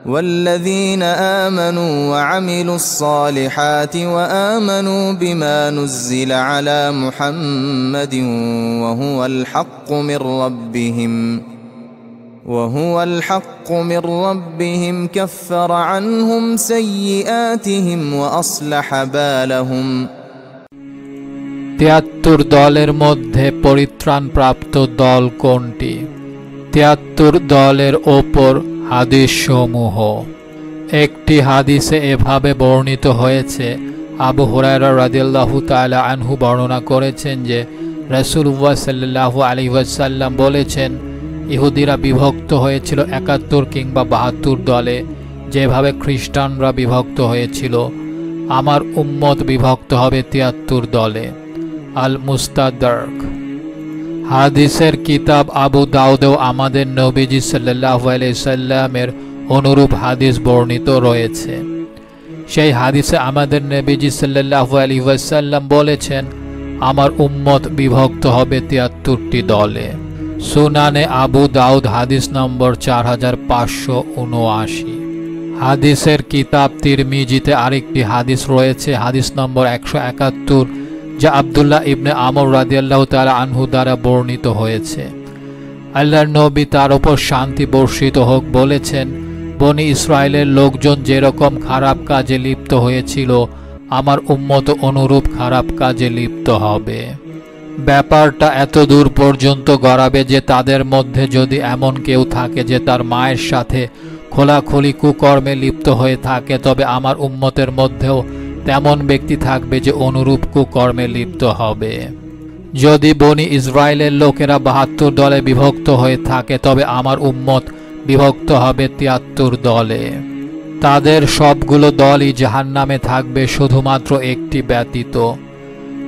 والذين آمنوا وعملوا الصالحات وآمنوا بما نزل على محمد وهو الحق من ربهم كفر عنهم سيئاتهم وأصلح بالهم ৭৩ দলের মধ্যে পরিত্রাণ প্রাপ্ত দল কোনটি? ৭৩ দলের ওপর হাদিস সমূহ। একটি হাদিসে এভাবে বর্ণিত হয়েছে, আবু হুরায়রা রাদিয়াল্লাহু তাআলা আনহু বর্ণনা করেছেন যে রাসূলুল্লাহ সাল্লাল্লাহু আলাইহি ওয়াসাল্লাম বলেছেন, ইহুদিরা বিভক্ত হয়েছিল ৭১ কিংবা ৭২ দলে, যেভাবে খ্রিস্টানরা বিভক্ত হয়েছিল। আমার উম্মত বিভক্ত হবে ৭৩ দলে। আল মুস্তাদরাক। হাদিসের কিতাব আবু দাউদেও আমাদের নবীজি সাল্লাল্লাহু আলাইহি সাল্লামের অনুরূপ হাদিস বর্ণিত রয়েছে। সেই হাদিসে আমাদের নবীজি সাল্লাল্লাহু আলাইহি ওয়াসাল্লাম বলেছেন, আমার উম্মত বিভক্ত হবে ৭৩টি দলে। সুনানে আবু দাউদ হাদিস নম্বর ৪৫৭৯। হাদিসের কিতাব তিরমিজিতে আরেকটি হাদিস রয়েছে, হাদিস নম্বর ১৭১, যা আব্দুল্লাহ ইবনে আমর রাদিয়াল্লাহু তাআলা আনহু দ্বারা বর্ণিত হয়েছে। আল্লাহর নবী, তার উপর শান্তি বর্ষিত হোক, বলেছেন, বনি ইসরায়েলের লোকজন যেরকম খারাপ কাজে লিপ্ত হয়েছিল, আমার উম্মত অনুরূপ খারাপ কাজে লিপ্ত হবে। ব্যাপারটা এত দূর পর্যন্ত গড়াবে যে তাদের মধ্যে যদি এমন কেউ থাকে যে তার মায়ের সাথে খোলাখুলি কুকর্মে লিপ্ত হয়ে থাকে, তবে আমার উম্মতের মধ্যেও তেমন ব্যক্তি থাকবে যে অনুরূপ কুকর্মে লিপ্ত হবে। যদি বনি ইসরায়েলের লোকেরা ৭২ দলে বিভক্ত হয়ে থাকে, তবে আমার উম্মত বিভক্ত হবে ৭৩ দলে। তাদের সবগুলো দলই জাহান্নামে থাকবে, শুধুমাত্র একটি ব্যতীত।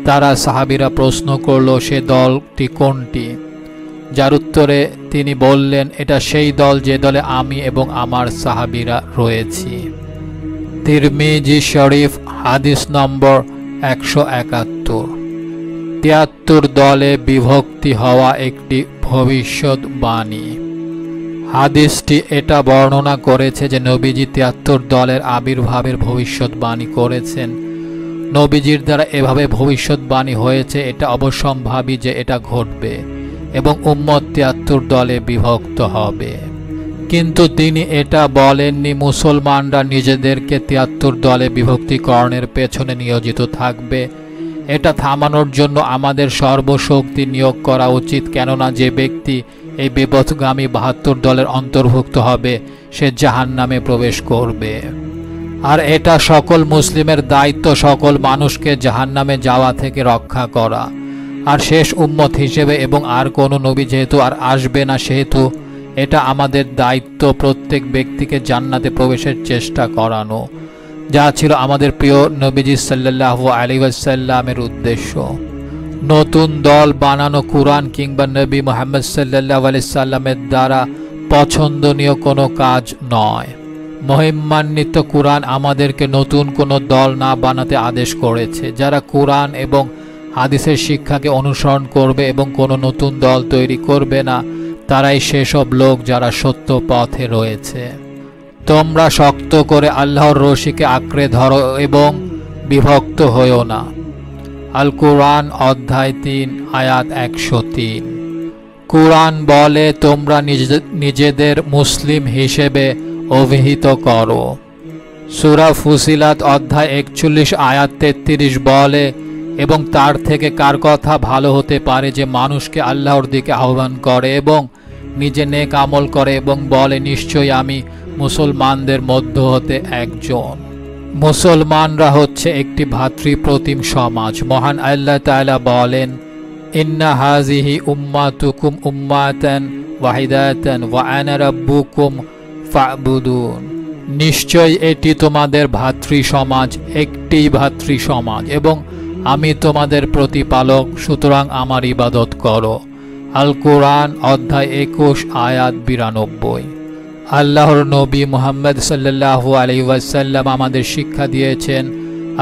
তারা সাহাবীরা প্রশ্ন করল, সে দলটি কোনটি? যার উত্তরে তিনি বললেন, এটা সেই দল যে দলে আমি এবং আমার সাহাবীরা রয়েছি। তিরমিজি শরীফ হাদিস নম্বর ১৭১। ৭৩ দলে বিভক্তি হওয়া একটি ভবিষ্যৎবাণী। হাদিসটি এটা বর্ণনা করেছে যে নবীজি ৭৩ দলের আবির্ভাবের ভবিষ্যৎবাণী করেছেন। নবীজির দ্বারা এভাবে ভবিষ্যৎবাণী হয়েছে, এটা অবশ্যম্ভাবী যে এটা ঘটবে এবং উম্মত ৭৩ দলে বিভক্ত হবে। কিন্তু তিনি এটা বলেননি মুসলমানরা নিজেদেরকে ৭৩ দলে বিভক্তিকরণের পেছনে নিয়োজিত থাকবে। এটা থামানোর জন্য আমাদের সর্বশক্তি নিয়োগ করা উচিত, কেননা যে ব্যক্তি এই বিপথগামী ৭২ দলের অন্তর্ভুক্ত হবে, সে জাহান্নামে প্রবেশ করবে। আর এটা সকল মুসলিমের দায়িত্ব সকল মানুষকে জাহান্নামে যাওয়া থেকে রক্ষা করা। আর শেষ উম্মত হিসেবে এবং আর কোনো নবী যেহেতু আর আসবে না, সেহেতু এটা আমাদের দায়িত্ব প্রত্যেক ব্যক্তিকে জান্নাতে প্রবেশের চেষ্টা করানো, যা ছিল আমাদের প্রিয় নবীজি সাল্লাল্লাহু আলাইহি ওয়াসাল্লামের উদ্দেশ্য। নতুন দল বানানো কুরআন কিংবা নবী মুহাম্মদ সাল্লাল্লাহু আলাইহি সাল্লামের দ্বারা পছন্দনীয় কোনো কাজ নয়। মহিমান্বিত কুরআন আমাদেরকে নতুন কোনো দল না বানাতে আদেশ করেছে। যারা কুরআন এবং হাদিসের শিক্ষাকে অনুসরণ করবে এবং কোনো নতুন দল তৈরি করবে না, তারাই সেসব লোক যারা সত্য পথে রয়েছে। তোমরা শক্ত করে আল্লাহর রশিকে আঁকড়ে ধরো এবং বিভক্ত হইও না। আল কুরআন অধ্যায় ৩ আয়াত ১০৩। কুরআন বলে, তোমরা নিজেদের মুসলিম হিসেবে অভিহিত করো। সূরা ফুসিলাত অধ্যায় ৪১ আয়াত ৩৩ বলে, এবং তার থেকে কার কথা ভালো হতে পারে যে মানুষকে আল্লাহর দিকে আহ্বান করে এবং নিজে নেক আমল করে এবং বলে, নিশ্চয়ই আমি মুসলমানদের মধ্য হতে একজন। মুসলমানরা হচ্ছে একটি ভাতৃপ্রতিম সমাজ। মহান আল্লাহ তাআলা বলেন, ইন্না হাযিহি উম্মাতুকুম উম্মাতান ওয়াহিদাতান ওয়া আনা রাব্বুকুম ফা'বুদুন। নিশ্চয় এটি তোমাদের ভাতৃ সমাজ, একটি ভাতৃ সমাজ, এবং আমি তোমাদের প্রতিপালক, সুতরাং আমার ইবাদত করো। আল কুরআন অধ্যায় ২১ আয়াত ৯২। আল্লাহর নবী মুহাম্মদ সাল্লাল্লাহু আলাইহি ওয়াসাল্লাম আমাদের শিক্ষা দিয়েছেন,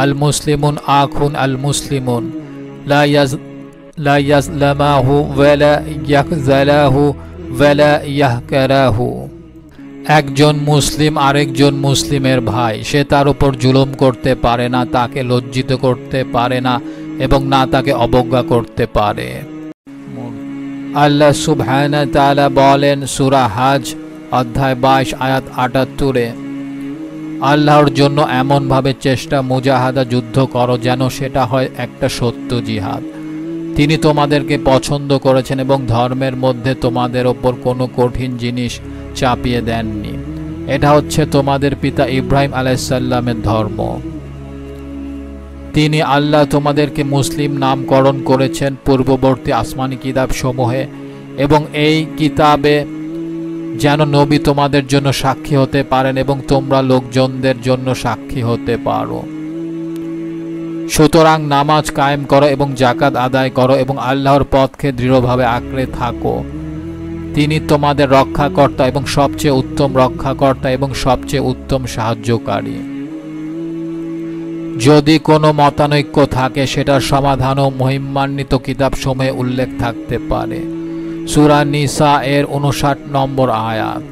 আল মুসলিমুন আখুন আল মুসলিমুন লা ইয়াজলামাহু ওয়া লা ইয়াখযালাহু ওয়া লা ইয়াহকারাহু। একজন মুসলিম আরেকজন মুসলিমের ভাই, সে তার উপর জুলুম করতে পারে না, তাকে লজ্জিত করতে পারে না এবং না তাকে অবজ্ঞা করতে পারে। আল্লাহ সুবহানাহু ওয়া তাআলা বলেন সূরা হজ অধ্যায় 22 আয়াত 78-এ, আল্লাহর জন্য এমনভাবে চেষ্টা মুজাহাদা যুদ্ধ করো যেন সেটা হয় একটা সত্য জিহাদ। তিনি তোমাদেরকে পছন্দ করেছেন এবং ধর্মের মধ্যে তোমাদের ওপর কোনো কঠিন জিনিস চাপিয়ে দেননি। এটা হচ্ছে তোমাদের পিতা ইব্রাহিম আলাইহিস সালামের ধর্ম। তিনি আল্লাহ তোমাদেরকে মুসলিম নামকরণ করেছেন পূর্ববর্তী আসমানি কিতাব সমূহে, এবং এই কিতাবে যেন নবী তোমাদের জন্য সাক্ষী হতে পারেন এবং তোমরা লোকজনদের জন্য সাক্ষী হতে পারো। সুতরাং নামাজ কায়েম করো এবং যাকাত আদায় করো এবং আল্লাহর পথকে দৃঢ়ভাবে আঁকড়ে থাকো। তিনি তোমাদের রক্ষাকর্তা এবং সবচেয়ে উত্তম রক্ষাকর্তা এবং সবচেয়ে উত্তম সাহায্যকারী। যদি কোনো মতানৈক্য থাকে সেটার সমাধান ও মহিমান্বিত কিতাবসমূহে উল্লেখ থাকতে পারে। সূরা নিসা এর 59 নম্বর আয়াত।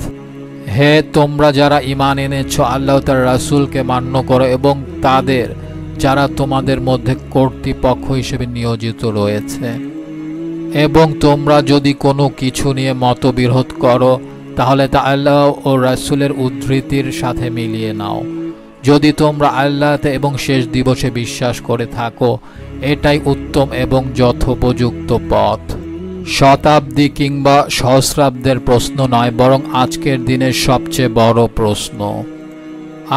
হে তোমরা যারা ঈমান এনেছ, আল্লাহ তার রাসূলকে মান্য করো এবং তাদের যারা তোমাদের মধ্যে কর্তৃপক্ষ হিসেবে নিয়োজিত রয়েছে, এবং তোমরা যদি কোনো কিছু নিয়ে মতবিরোধ করো তাহলে তা আল্লাহ ও রাসূলের উদ্ধৃতির সাথে মিলিয়ে নাও। যদি তোমরা আল্লাহতে এবং শেষ দিবসে বিশ্বাস করে থাকো, এটাই উত্তম এবং যথোপযুক্ত পথ। শতাব্দী কিংবা সহস্রাব্দের প্রশ্ন নয়, বরং আজকের দিনের সবচেয়ে বড় প্রশ্ন।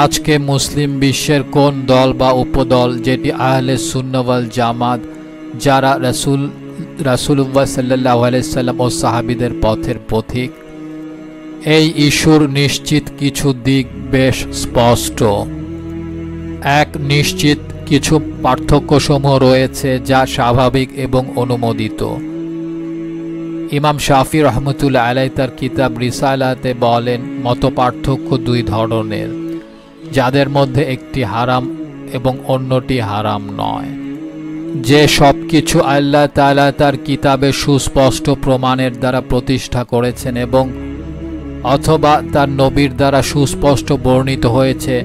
আজকে মুসলিম বিশ্বের কোন দল বা উপদল, যেটি আহলে সুন্নাহ ওয়াল জামাত, যারা রাসূলুল্লাহ সাল্লাল্লাহু আলাইহি সাল্লাম ও সাহাবীদের পথের পথিক, এই ইস্যুর নিশ্চিত কিছু দিক বেশ স্পষ্ট। এক, নিশ্চিত কিছু পার্থক্যসমূহ রয়েছে যা স্বাভাবিক এবং অনুমোদিত। ইমাম শাফি রহমতুল্লাহ আলাইহি তার কিতাব রিসালাতে বলেন, মত পার্থক্য দুই ধরনের, যাদের মধ্যে একটি হারাম এবং অন্যটি হারাম নয়। যে সব কিছু আল্লাহ তাআলা তার কিতাবে সুস্পষ্ট প্রমাণের দ্বারা প্রতিষ্ঠা করেছেন এবং অথবা তার নবীর দ্বারা সুস্পষ্ট বর্ণিত হয়েছে,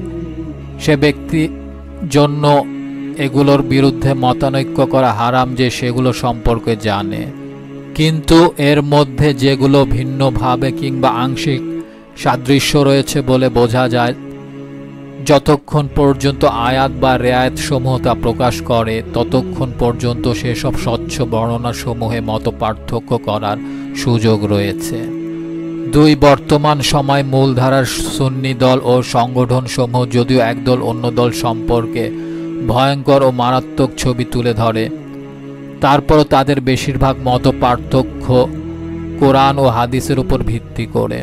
সে ব্যক্তির জন্য এগুলোর বিরুদ্ধে মতানৈক্য করা হারাম যে সেগুলো সম্পর্কে জানে। কিন্তু এর মধ্যে যেগুলো ভিন্নভাবে কিংবা আংশিক সাদৃশ্য রয়েছে বলে বোঝা যায়, যতক্ষণ পর্যন্ত আয়াত বা রেয়ায়েত সমূহ তা প্রকাশ করে ততক্ষণ পর্যন্ত সেসব স্বচ্ছ বর্ণনাসমূহে মত পার্থক্য করার সুযোগ রয়েছে। দুই, বর্তমান সময় মূলধারার সুন্নি দল ও সংগঠনসমূহ যদিও একদল অন্য দল সম্পর্কে ভয়ঙ্কর ও মারাত্মক ছবি তুলে ধরে, তারপরও তাদের বেশিরভাগ মত পার্থক্য কোরআন ও হাদিসের উপর ভিত্তি করে,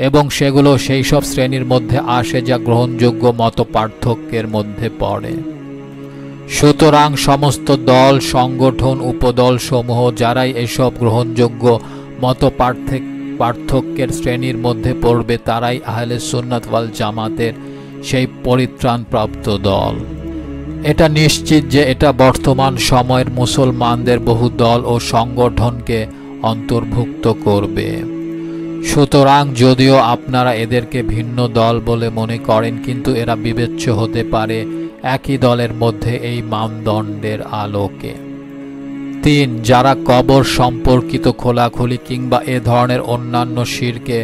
এবং সেগুলো সেই সব শ্রেণীর মধ্যে আসে যা গ্রহণযোগ্য মত পার্থক্যের মধ্যে পড়ে। সুতরাং সমস্ত দল, সংগঠন, উপদল সমূহ যারাই এসব গ্রহণযোগ্য মত পার্থক্যের শ্রেণীর মধ্যে পড়বে, তারাই আহলে সুন্নাত ওয়াল জামাতের সেই পরিত্রাণপ্রাপ্ত দল। এটা নিশ্চিত যে এটা বর্তমান সময়ের মুসলমানদের বহু দল ও সংগঠনকে অন্তর্ভুক্ত করবে। সুতরাং যদিও আপনারা এদেরকে ভিন্ন দল বলে মনে করেন, কিন্তু এরা বিবেচ্য হতে পারে একই দলের মধ্যে এই মানদণ্ডের আলোকে। 3, যারা কবর সম্পর্কিত খোলাখুলি কিংবা এ ধরনের অন্যান্য শিরকে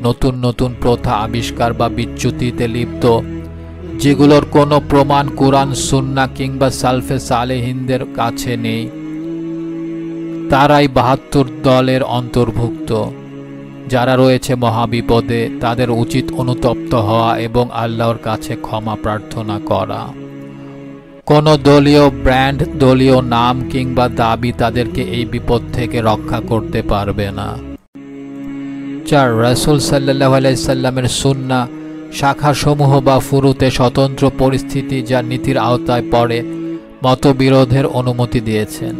নতুন নতুন প্রথা আবিষ্কার বা বিচ্যুতিতে লিপ্ত, যেগুলোর কোনো প্রমাণ কুরআন, সুন্নাহ কিংবা সালফে সালেহিনদের কাছে নেই, তারাই 72 দলের অন্তর্ভুক্ত। যারা রয়েছে মহাবিপদে, তাদের উচিত অনুতপ্ত হওয়া এবং আল্লাহর কাছে ক্ষমা প্রার্থনা করা। কোনো দলীয় ব্র্যান্ড, দলীয় নাম কিংবা দাবি তাদেরকে এই বিপদ থেকে রক্ষা করতে পারবে না। 4, রাসূল সাল্লাল্লাহু আলাইহি সাল্লামের সুন্নাহ শাখাসমূহ বা ফুরুতে স্বতন্ত্র পরিস্থিতি যা নীতির আওতায় পড়ে মতবিরোধের অনুমতি দিয়েছেন।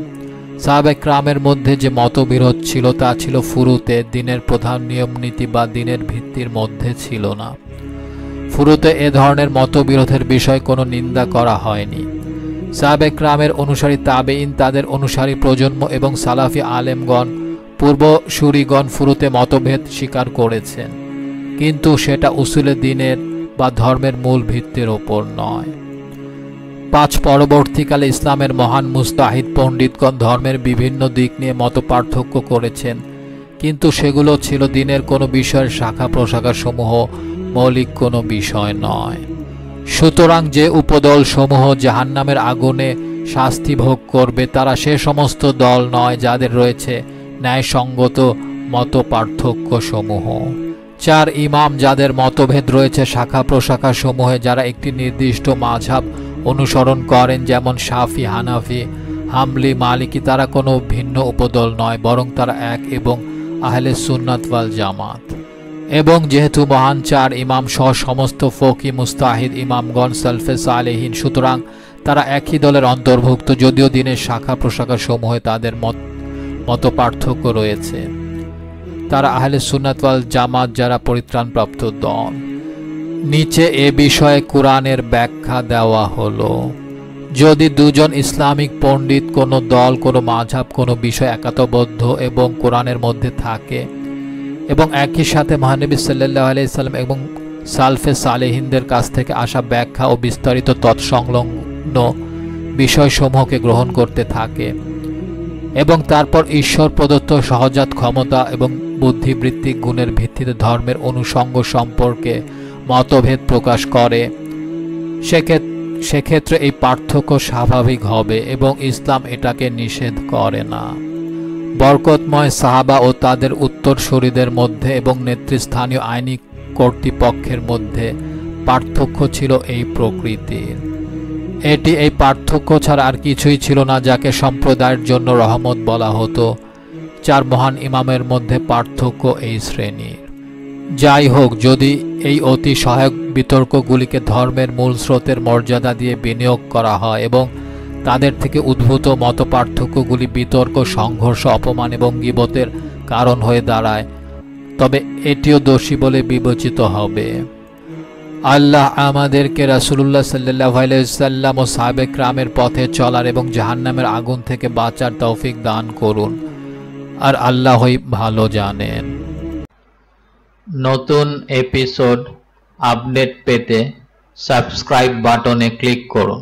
সাহাবায়ে কেরামের মধ্যে যে মতবিরোধ ছিল তা ছিল ফুরুতে, দিনের প্রধান নিয়ম নীতি বা দিনের ভিত্তির মধ্যে ছিল না। ফুরুতে এ ধরনের মতবিরোধের বিষয়ে কোনো নিন্দা করা হয়নি। সাহাবায়ে কেরামের অনুসারী তাবেঈন, তাদের অনুসারী প্রজন্ম এবং সালাফি আলেমগণ, পূর্বসূরিগণ ফুরুতে মতভেদ স্বীকার করেছেন, কিন্তু সেটা উসুলে দ্বীনের বা ধর্মের মূল ভিত্তির ওপর নয়। 5 পরবর্তীকালে ইসলামের মহান মুস্তাহিদ পণ্ডিতগণ ধর্মের বিভিন্ন দিক নিয়ে মতপার্থক্য করেছেন, কিন্তু সেগুলো ছিল দ্বীনের কোনো বিষয়ের শাখা প্রশাখা সমূহ, মৌলিক কোনো বিষয় নয়। সুতরাং যে উপদল সমূহ জাহান্নামের আগুনে শাস্তি ভোগ করবে তারা সে সমস্ত দল নয় যাদের রয়েছে ন্যায়সঙ্গত মত পার্থক্য সমূহ। 4 ইমাম যাদের মতভেদ রয়েছে শাখা প্রশাখা সমূহে, যারা একটি নির্দিষ্ট মাযহাব অনুসরণ করেন, যেমন শাফি, হানাফি, হাম্বলি, মালিকি, তারা কোনো ভিন্ন উপদল নয়, বরং তারা এক এবং আহলে সুন্নাত ওয়াল জামাত। এবং যেহেতু মহান 4 ইমাম সহ সমস্ত ফকি মুস্তাহিদ ইমামগণ সালফে সালেহিন, সুতরাং তারা একই দলের অন্তর্ভুক্ত, যদিও দ্বীনের শাখা প্রশাখা সমূহে তাদের মত পার্থক্য রয়েছে। তারা আহলে সুন্নাত ওয়াল জামাত, যারা পরিত্রাণপ্রাপ্ত দল। নিচে এ বিষয়ে কুরআনের ব্যাখ্যা দেওয়া হলো। যদি দুজন ইসলামিক পণ্ডিত কোনো দল, কোনো মাযহাব, কোনো বিষয় একাতবদ্ধ এবং কোরআনের মধ্যে থাকে এবং একই সাথে মহানবী সাল্লাল্লাহু আলাইহি সাল্লাম এবং সালফে সালেহিনদের কাছ থেকে আসা ব্যাখ্যা ও বিস্তারিত তৎসংলগ্ন বিষয়সমূহকে গ্রহণ করতে থাকে এবং তারপর ঈশ্বর প্রদত্ত সহজাত ক্ষমতা এবং বুদ্ধিবৃত্তিক গুণের ভিত্তিতে ধর্মের অনুষঙ্গ সম্পর্কে মতভেদ প্রকাশ করে, সেক্ষেত্রে এই পার্থক্য স্বাভাবিক হবে এবং ইসলাম এটাকে নিষেধ করে না। বরকতময় সাহাবা ও তাদের উত্তরসূরিদের মধ্যে এবং নেতৃস্থানীয় আইনি কর্তৃপক্ষের মধ্যে পার্থক্য ছিল এই প্রকৃতির। এটি এই পার্থক্য ছাড়া আর কিছুই ছিল না, যাকে সম্প্রদায়ের জন্য রহমত বলা হতো। 4 মহান ইমামের মধ্যে পার্থক্য এই শ্রেণীর। যাই হোক, যদি এই অতি সহায়ক বিতর্কগুলিকে ধর্মের মূল স্রোতের মর্যাদা দিয়ে বিনিয়োগ করা হয় এবং তাদের থেকে উদ্ভূত মতপার্থক্যগুলি বিতর্ক, সংঘর্ষ, অপমান এবং গীবতের কারণ হয়ে দাঁড়ায়, তবে এটিও দোষী বলে বিবেচিত হবে। আল্লাহ আমাদেরকে রাসূলুল্লাহ সাল্লাল্লাহু আলাইহি ওয়াসাল্লাম ও সাহাবে কিরামের পথে চলার এবং জাহান্নামের আগুন থেকে বাঁচার তৌফিক দান করুন, আর আল্লাহই ভালো জানেন। নতুন এপিসোড আপডেট পেতে সাবস্ক্রাইব বাটনে ক্লিক করুন।